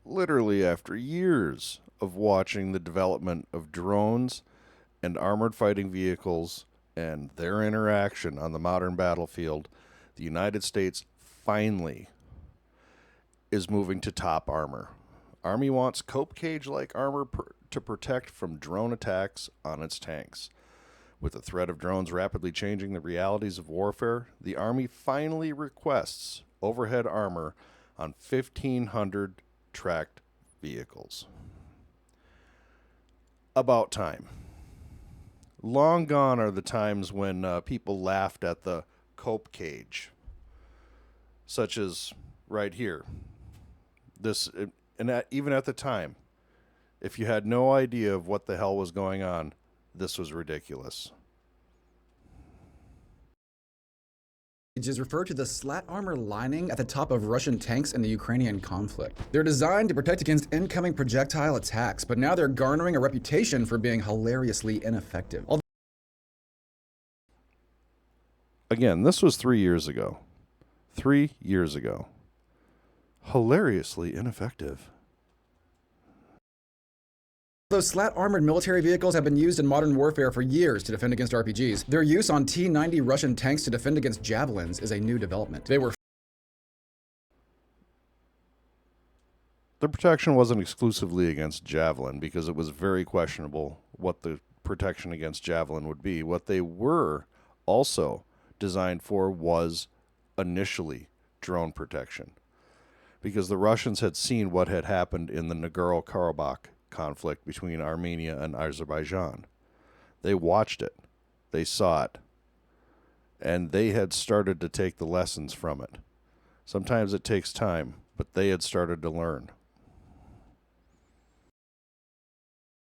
literally after years of watching the development of drones and armored fighting vehicles and their interaction on the modern battlefield, the United States finally is moving to top armor. Army wants cope cage like armor to protect from drone attacks on its tanks. With the threat of drones rapidly changing the realities of warfare, the Army finally requests overhead armor on 1,500 tracked vehicles. About time. Long gone are the times when people laughed at the cope cage, such as right here. Even at the time, if you had no idea of what the hell was going on, this was ridiculous. Is referred to the slat armor lining at the top of Russian tanks in the Ukrainian conflict. They're designed to protect against incoming projectile attacks, but now they're garnering a reputation for being hilariously ineffective. Again, this was 3 years ago. 3 years ago. Hilariously ineffective. Those slat-armored military vehicles have been used in modern warfare for years to defend against RPGs. Their use on T-90 Russian tanks to defend against javelins is a new development. The protection wasn't exclusively against javelin because it was very questionable what the protection against javelin would be. What they were also designed for was initially drone protection, because the Russians had seen what had happened in the Nagorno-Karabakh conflict between Armenia and Azerbaijan. They watched it, they saw it, and they had started to take the lessons from it. Sometimes it takes time, but they had started to learn.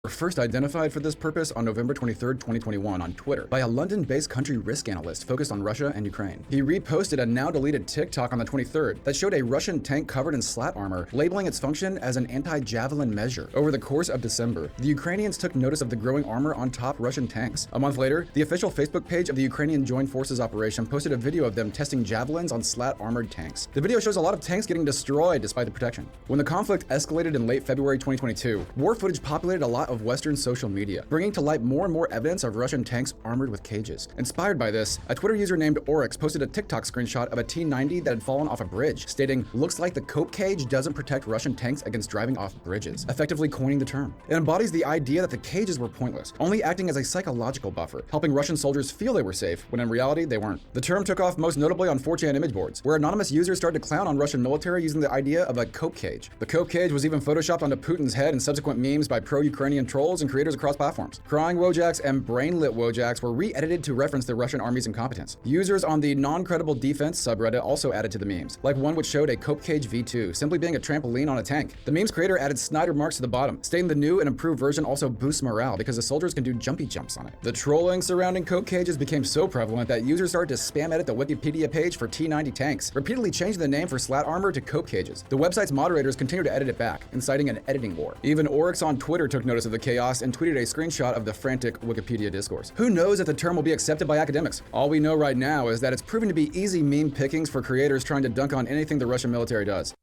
Were first identified for this purpose on November 23, 2021 on Twitter by a London-based country risk analyst focused on Russia and Ukraine. He reposted a now-deleted TikTok on the 23rd that showed a Russian tank covered in slat armor, labeling its function as an anti-javelin measure. Over the course of December, the Ukrainians took notice of the growing armor on top Russian tanks. A month later, the official Facebook page of the Ukrainian Joint Forces operation posted a video of them testing javelins on slat-armored tanks. The video shows a lot of tanks getting destroyed despite the protection. When the conflict escalated in late February 2022, war footage populated a lot of Western social media, bringing to light more and more evidence of Russian tanks armored with cages. Inspired by this, a Twitter user named Oryx posted a TikTok screenshot of a T-90 that had fallen off a bridge, stating, "Looks like the cope cage doesn't protect Russian tanks against driving off bridges," effectively coining the term. It embodies the idea that the cages were pointless, only acting as a psychological buffer, helping Russian soldiers feel they were safe, when in reality they weren't. The term took off most notably on 4chan image boards, where anonymous users started to clown on Russian military using the idea of a cope cage. The cope cage was even photoshopped onto Putin's head in subsequent memes by pro-Ukrainian trolls and creators across platforms. Crying Wojaks and brain-lit Wojaks were re-edited to reference the Russian army's incompetence. Users on the non-credible defense subreddit also added to the memes, like one which showed a cope cage V2 simply being a trampoline on a tank. The meme's creator added snide remarks to the bottom, stating the new and improved version also boosts morale because the soldiers can do jumpy jumps on it. The trolling surrounding cope cages became so prevalent that users started to spam edit the Wikipedia page for T-90 tanks, repeatedly changing the name for slat armor to cope cages. The website's moderators continued to edit it back, inciting an editing war. Even Oryx on Twitter took notice of the chaos and tweeted a screenshot of the frantic Wikipedia discourse. Who knows if the term will be accepted by academics? All we know right now is that it's proven to be easy meme pickings for creators trying to dunk on anything the Russian military does.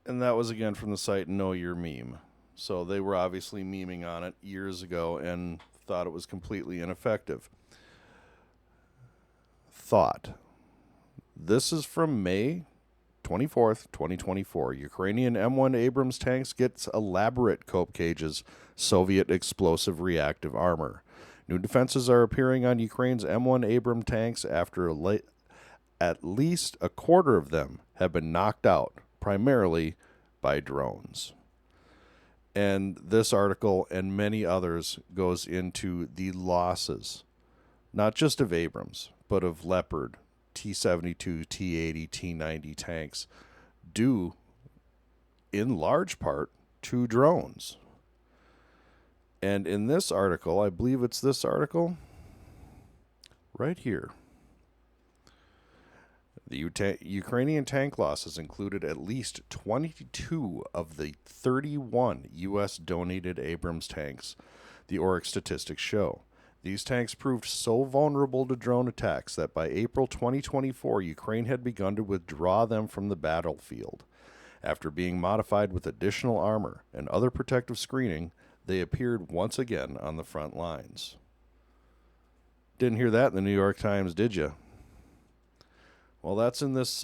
And that was again from the site Know Your Meme. So they were obviously memeing on it years ago and thought it was completely ineffective. Thought. This is from May 24th, 2024. Ukrainian M1 Abrams tanks gets elaborate cope cages, Soviet explosive reactive armor. New defenses are appearing on Ukraine's M1 Abrams tanks after at least a quarter of them have been knocked out, primarily by drones. And this article and many others goes into the losses, not just of Abrams, but of Leopard, T-72, T-80, T-90 tanks, due in large part to drones. And in this article, I believe it's this article right here, the Ukrainian tank losses included at least 22 of the 31 U.S. donated Abrams tanks, the Oryx statistics show. These tanks proved so vulnerable to drone attacks that by April 2024, Ukraine had begun to withdraw them from the battlefield. After being modified with additional armor and other protective screening, they appeared once again on the front lines. Didn't hear that in the New York Times, did you? Well, that's in this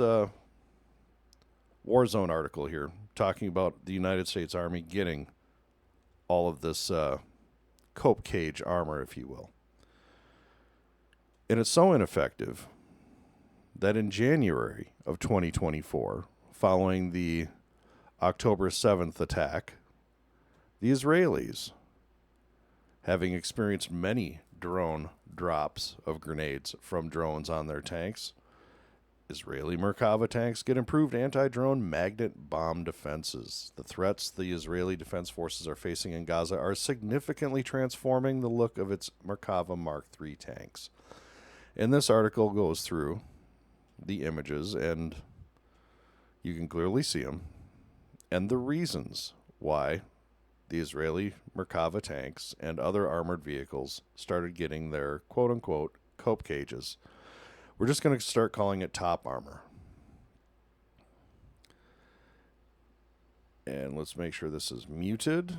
Warzone article here, talking about the United States Army getting all of this cope cage armor, if you will. And it's so ineffective that in January of 2024, following the October 7th attack, the Israelis, having experienced many drone drops of grenades from drones on their tanks, Israeli Merkava tanks get improved anti-drone magnet bomb defenses. The threats the Israeli Defense Forces are facing in Gaza are significantly transforming the look of its Merkava Mark III tanks. And this article goes through the images, and you can clearly see them, and the reasons why the Israeli Merkava tanks and other armored vehicles started getting their quote-unquote cope cages. We're just going to start calling it top armor. And let's make sure this is muted.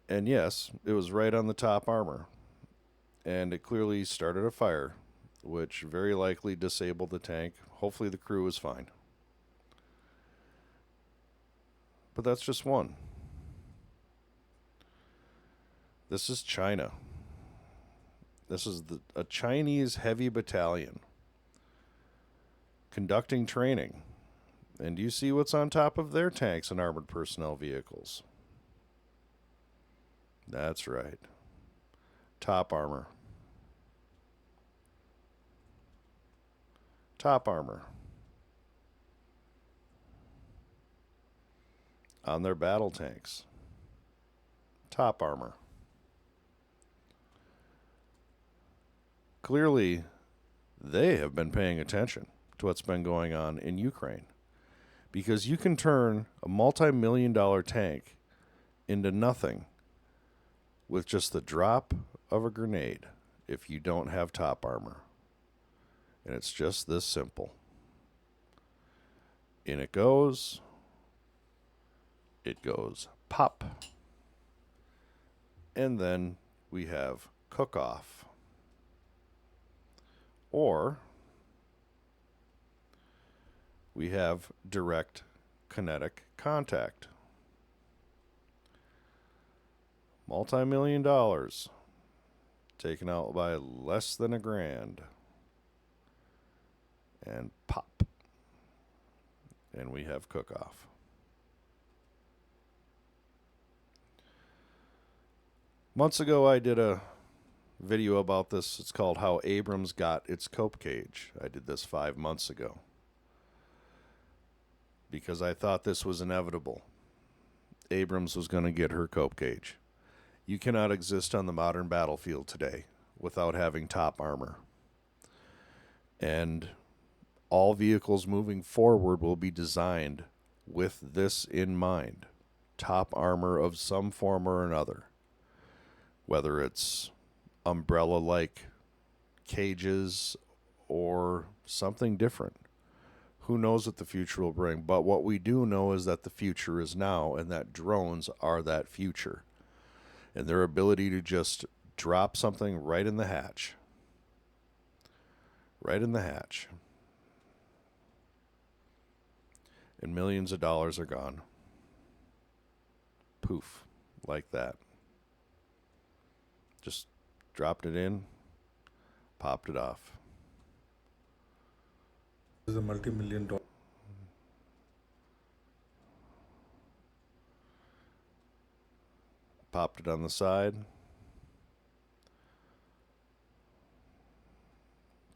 And yes, it was right on the top armor. And it clearly started a fire, which very likely disabled the tank. Hopefully the crew was fine. But that's just one. This is China. This is a Chinese heavy battalion conducting training. And do you see what's on top of their tanks and armored personnel vehicles? That's right. Top armor. Top armor. On their battle tanks. Top armor. Clearly, they have been paying attention to what's been going on in Ukraine. Because you can turn a multi-million-dollar tank into nothing with just the drop of a grenade if you don't have top armor. And it's just this simple. In it goes. It goes pop. And then we have cook-off. Or we have direct kinetic contact. Multi-million dollars taken out by less than $1,000. And pop. And we have cook-off. Months ago, I did a video about this. It's called How Abrams Got Its Cope Cage. I did this 5 months ago because I thought this was inevitable. Abrams was going to get her cope cage. You cannot exist on the modern battlefield today without having top armor. And all vehicles moving forward will be designed with this in mind. Top armor of some form or another. Whether it's umbrella-like cages or something different. Who knows what the future will bring? But what we do know is that the future is now, and that drones are that future. And their ability to just drop something right in the hatch. Right in the hatch. And millions of dollars are gone. Poof. Like that. Just dropped it in, popped it off. This is a multi-million-dollar. Popped it on the side.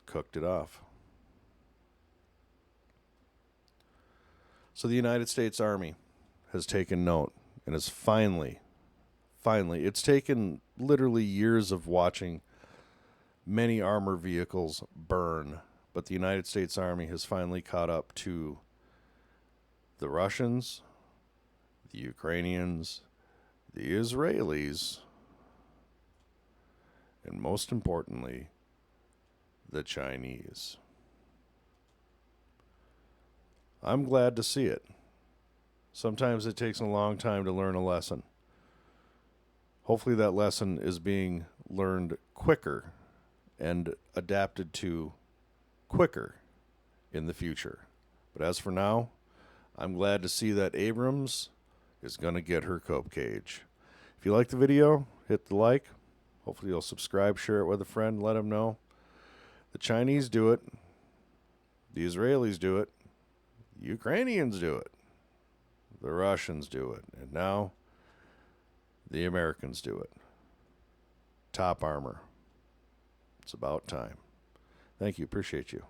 Cooked it off. So the United States Army has taken note and has finally, it's taken literally years of watching many armor vehicles burn, but the United States Army has finally caught up to the Russians, the Ukrainians, the Israelis, and most importantly, the Chinese. I'm glad to see it. Sometimes it takes a long time to learn a lesson. Hopefully that lesson is being learned quicker and adapted to quicker in the future. But as for now, I'm glad to see that Abrams is going to get her cope cage. If you like the video, hit the like. Hopefully you'll subscribe, share it with a friend, let them know. The Chinese do it. The Israelis do it. The Ukrainians do it. The Russians do it. And now the Americans do it. Top armor. It's about time. Thank you. Appreciate you.